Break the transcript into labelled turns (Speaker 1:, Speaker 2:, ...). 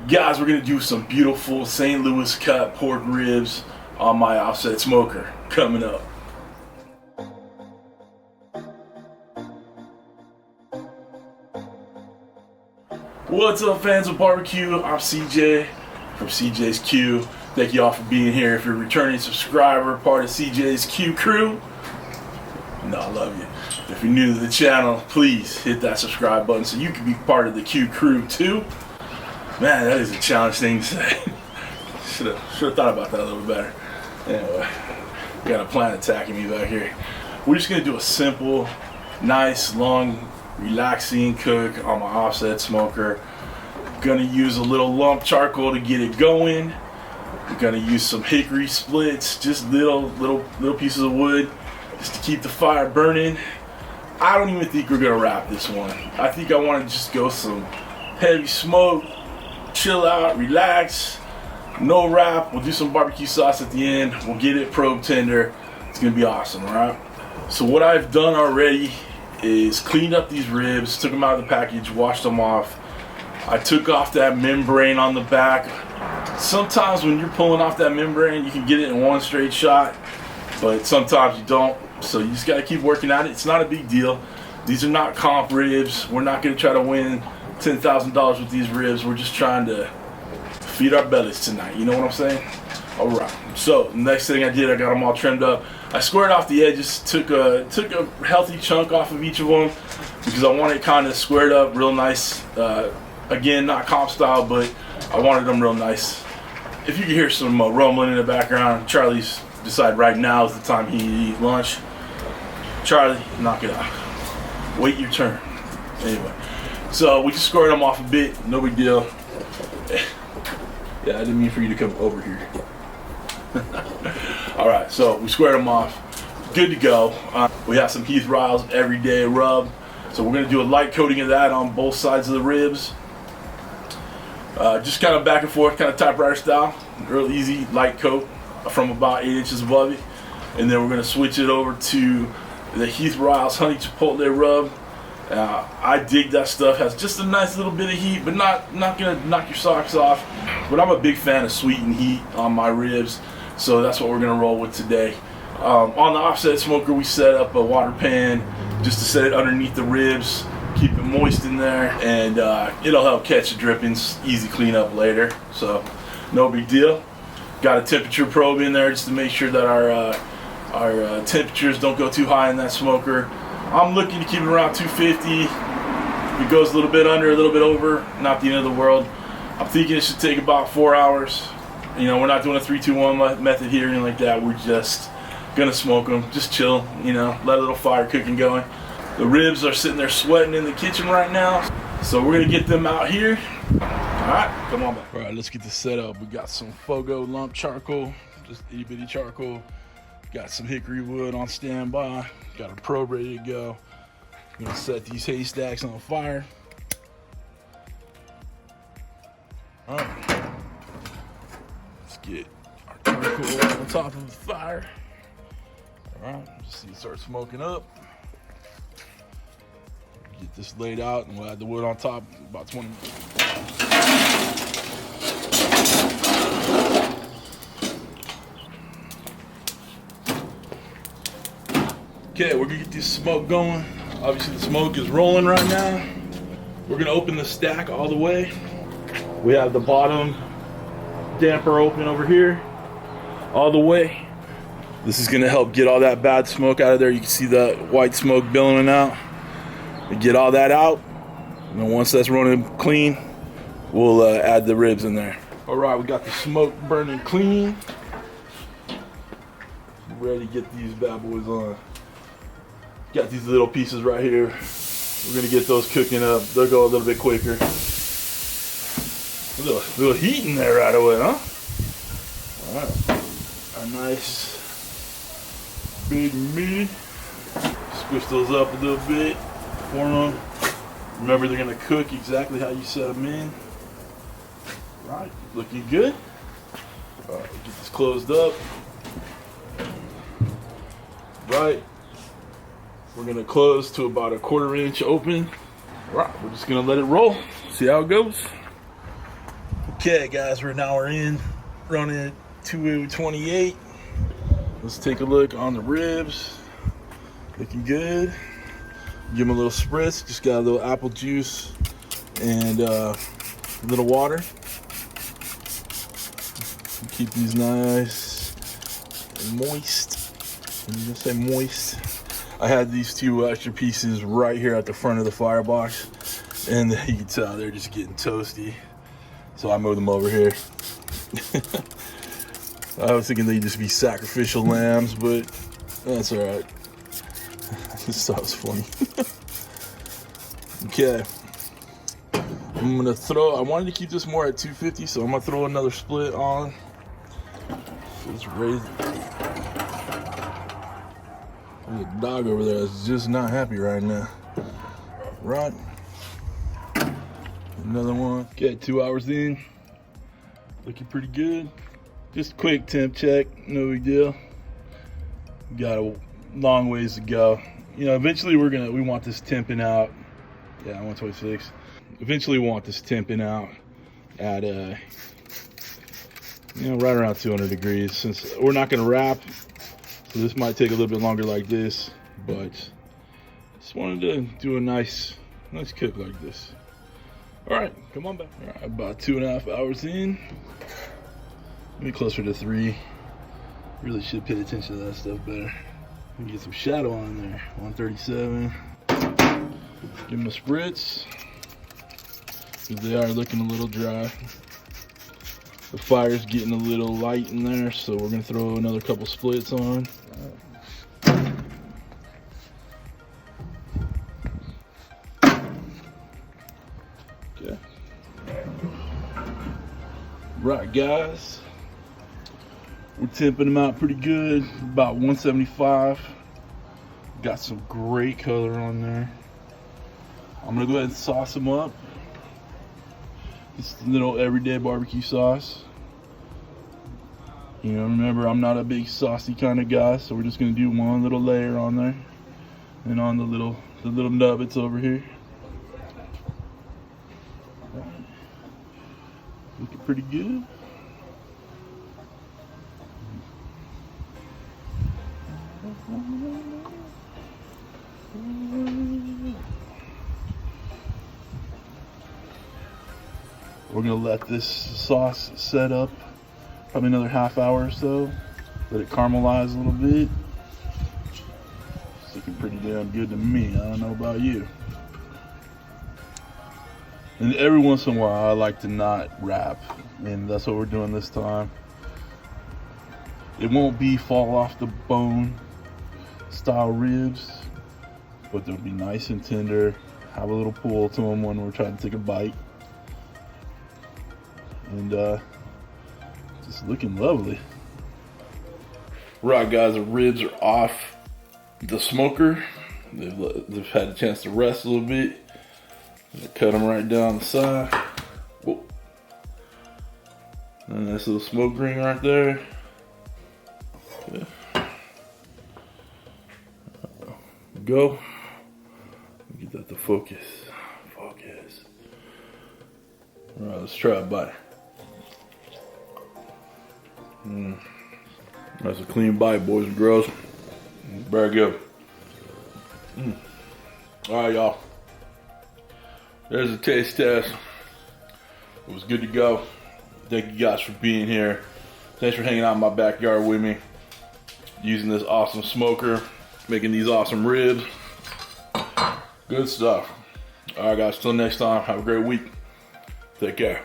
Speaker 1: Guys, we're gonna do some beautiful St. Louis cut pork ribs on my offset smoker coming up. What's up, fans of barbecue? I'm CJ from CJ's Q. Thank you all for being here. If you're a returning subscriber, part of CJ's Q crew, I love you. If you're new to the channel, please hit that subscribe button so you can be part of the Q crew too. Man, that is a challenge thing to say. Should have thought about that a little better. Anyway, got a plant attacking me back here. We're just gonna do a simple, nice, long, relaxing cook on my offset smoker. Gonna use a little lump charcoal to get it going. We're gonna use some hickory splits, just little pieces of wood, just to keep the fire burning. I don't even think we're gonna wrap this one. I think I want to just go some heavy smoke, chill out, relax, no wrap. We'll do some barbecue sauce at the end. We'll get it probe tender. It's gonna be awesome, all right? So what I've done already is cleaned up these ribs, took them out of the package, washed them off. I took off that membrane on the back. Sometimes when you're pulling off that membrane, you can get it in one straight shot, but sometimes you don't. So you just gotta keep working at it. It's not a big deal. These are not comp ribs. We're not gonna try to win $10,000 with these ribs. We're just trying to feed our bellies tonight. You know what I'm saying? All right. So next thing I did, I got them all trimmed up. I squared off the edges, took a healthy chunk off of each of them because I wanted it kind of squared up real nice. Again, not comp style, but I wanted them real nice. If you can hear some rumbling in the background, Charlie's decided right now is the time he eat lunch. Charlie, knock it out. Wait your turn. Anyway, so we just squared them off a bit, no big deal. Yeah, I didn't mean for you to come over here. All right, so we squared them off. Good to go. We have some Heath Riles Everyday Rub. So we're gonna do a light coating of that on both sides of the ribs. Just kind of back and forth, kind of typewriter style. Real easy, light coat from about 8 inches above it. And then we're gonna switch it over to the Heath Riles Honey Chipotle Rub. I dig that stuff. Has just a nice little bit of heat, but not gonna knock your socks off. But I'm a big fan of sweet and heat on my ribs, so that's what we're gonna roll with today. On the offset smoker, we set up a water pan just to set it underneath the ribs, keep it moist in there, and it'll help catch the drippings. Easy cleanup later, so no big deal. Got a temperature probe in there just to make sure that our temperatures don't go too high in that smoker. I'm looking to keep it around 250. If it goes a little bit under, a little bit over, not the end of the world. I'm thinking it should take about 4 hours. You know, we're not doing a 3-2-1 method here or anything like that. We're just gonna smoke them, just chill, you know, let a little fire cooking going. The ribs are sitting there sweating in the kitchen right now, so we're gonna get them out here. All right, come on back. All right, let's get this set up. We got some Fogo lump charcoal, just itty bitty charcoal. Got some hickory wood on standby. Got a probe ready to go. I'm gonna set these haystacks on fire. All right, let's get our charcoal on top of the fire. All right, just see it start smoking up. Get this laid out, and we'll add the wood on top about 20 minutes. Okay, we're gonna get this smoke going. Obviously the smoke is rolling right now. We're gonna open the stack all the way. We have the bottom damper open over here, all the way. This is gonna help get all that bad smoke out of there. You can see the white smoke billowing out. We get all that out, and then once that's running clean, we'll add the ribs in there. All right, we got the smoke burning clean. Ready to get these bad boys on. Got these little pieces right here. We're gonna get those cooking up. They'll go a little bit quicker. A little heat in there right away, huh? All right, our nice big meat. Squish those up a little bit, form them. Remember, they're gonna cook exactly how you set them in. Right, looking good. All right, get this closed up. Right. We're gonna close to about a 1/4 inch open. Right, we're just gonna let it roll. See how it goes. Okay. Okay, guys, we're in, running at 228. Let's take a look on the ribs. Looking good. Give them a little spritz. Just got a little apple juice and a little water. Keep these nice and moist. I'm gonna say moist. I had these two extra pieces right here at the front of the firebox, and you can tell they're just getting toasty. So I moved them over here. I was thinking they'd just be sacrificial lambs, but that's all right. This stuff's funny. Okay. I'm gonna I wanted to keep this more at 250, so I'm gonna throw another split on. It's raised. There's a dog over there that's just not happy right now. Right. Another one. Okay, 2 hours in. Looking pretty good. Just quick temp check, no big deal. Got a long ways to go. You know, eventually we want this temping out. Yeah, 126. Eventually we want this temping out at right around 200 degrees. Since we're not gonna wrap, so this might take a little bit longer like this, but just wanted to do a nice cook like this. All right, come on back. All right, about 2.5 hours in. Maybe closer to 3. Really should pay attention to that stuff better. Get some shadow on there. 137. Give them a spritz, because they are looking a little dry. The fire's getting a little light in there, so we're gonna throw another couple splits on. Okay. Right, guys. We're temping them out pretty good, about 175. Got some great color on there. I'm gonna go ahead and sauce them up. It's a little everyday barbecue sauce. You know, remember, I'm not a big saucy kind of guy, so we're just gonna do one little layer on there, and on the little nubbits over here. Looking pretty good. We're gonna let this sauce set up probably another half hour or so. Let it caramelize a little bit. It's looking pretty damn good to me. I don't know about you. And every once in a while I like to not wrap, and that's what we're doing this time. It won't be fall off the bone style ribs, but they'll be nice and tender, have a little pull to them when we're trying to take a bite, and just looking lovely. Right, guys, the ribs are off the smoker. They've had a chance to rest a little bit. Cut them right down the side. Whoa. And nice little smoke ring right there. Okay. Go. Get that to focus. Focus. All right, let's try a bite. That's a clean bite, boys and girls. Very good. All right, y'all. There's a taste test. It was good to go. Thank you guys for being here. Thanks for hanging out in my backyard with me, using this awesome smoker, making these awesome ribs. Good stuff. All right, guys, till next time, have a great week. Take care.